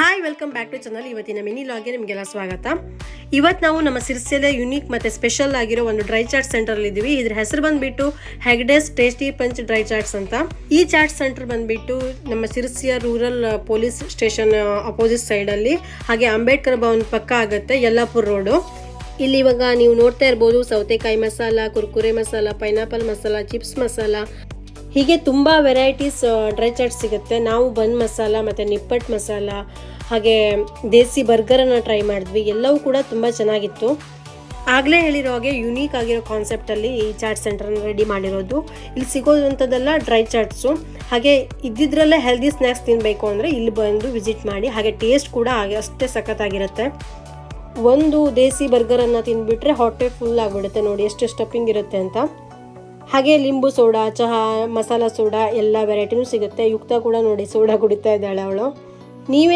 Hi welcome back to channel. ಇವತ್ತಿನ mini ಲಾಗ್ಗೆ ನಿಮಗೆಲ್ಲ ಸ್ವಾಗತ. ಇವತ್ತು ನಾವು ನಮ್ಮ ಸಿರ್ಸಿಯಲ್ಲೇ ಯುನೀಕ್ ಮತ್ತು ಸ್ಪೆಷಲ್ ಆಗಿರೋ ಒಂದು ಡ್ರೈ ಚಾಟ್ ಸೆಂಟರಲ್ಲಿ ಇದ್ದೀವಿ. ಇದ್ರ ಹೆಸರು ಬಂದುಬಿಟ್ಟು ಹೆಗ್ಡೆಸ್ ಟೇಸ್ಟಿ ಪಂಚ್ ಡ್ರೈ ಚಾಟ್ಸ್ ಅಂತ. ಈ ಚಾಟ್ ಸೆಂಟರ್ ಬಂದುಬಿಟ್ಟು ನಮ್ಮ ಸಿರ್ಸಿಯ ರೂರಲ್ ಪೊಲೀಸ್ ಸ್ಟೇಷನ್ ಅಪೋಸಿಟ್ ಸೈಡಲ್ಲಿ, ಹಾಗೆ ಅಂಬೇಡ್ಕರ್ ಭವನ್ ಪಕ್ಕ ಆಗುತ್ತೆ, ಯಲ್ಲಾಪುರ ರೋಡು. ಇಲ್ಲಿ ಇವಾಗ ನೀವು ನೋಡ್ತಾ ಇರ್ಬೋದು ಸೌತೆಕಾಯಿ ಮಸಾಲ, ಕುರ್ಕುರೆ ಮಸಾಲ, ಪೈನಾಪಲ್ ಮಸಾಲ, ಚಿಪ್ಸ್ ಮಸಾಲ, ಹೀಗೆ ತುಂಬ ವೆರೈಟೀಸ್ ಡ್ರೈ ಚಾಟ್ ಸಿಗುತ್ತೆ. ನಾವು ಬನ್ ಮಸಾಲ ಮತ್ತು ನಿಪ್ಪಟ್ಟು ಮಸಾಲ ಹಾಗೆ ದೇಸಿ ಬರ್ಗರನ್ನು ಟ್ರೈ ಮಾಡಿದ್ವಿ. ಎಲ್ಲವೂ ಕೂಡ ತುಂಬ ಚೆನ್ನಾಗಿತ್ತು. ಆಗಲೇ ಹೇಳಿರೋ ಹಾಗೆ ಯುನೀಕ್ ಆಗಿರೋ ಕಾನ್ಸೆಪ್ಟಲ್ಲಿ ಈ ಚಾಟ್ ಸೆಂಟರ್ನ ರೆಡಿ ಮಾಡಿರೋದು. ಇಲ್ಲಿ ಸಿಗೋದಂಥದ್ದೆಲ್ಲ ಡ್ರೈ ಚಾಟ್ಸು. ಹಾಗೆ ಇದ್ದಿದ್ರಲ್ಲೇ ಹೆಲ್ದಿ ಸ್ನ್ಯಾಕ್ಸ್ ತಿನ್ನಬೇಕು ಅಂದರೆ ಇಲ್ಲಿ ಬಂದು ವಿಸಿಟ್ ಮಾಡಿ. ಹಾಗೆ ಟೇಸ್ಟ್ ಕೂಡ ಹಾಗೆ ಅಷ್ಟೇ ಸಖತ್ತಾಗಿರುತ್ತೆ. ಒಂದು ದೇಸಿ ಬರ್ಗರನ್ನು ತಿಂದುಬಿಟ್ರೆ ಹೊಟ್ಟೆ ಫುಲ್ ಆಗಿಬಿಡುತ್ತೆ. ನೋಡಿ ಎಷ್ಟು ಸ್ಟಫಿಂಗ್ ಇರುತ್ತೆ ಅಂತ. ಹಾಗೆ ಲಿಂಬು ಸೋಡಾ, ಚಹಾ, ಮಸಾಲ ಸೋಡಾ ಎಲ್ಲ ವೆರೈಟಿನೂ ಸಿಗುತ್ತೆ. ಯುಕ್ತ ಕೂಡ ನೋಡಿ ಸೋಡಾ ಕುಡಿತಾ ಇದ್ದಾಳೆ ಅವಳು. ನೀವೇ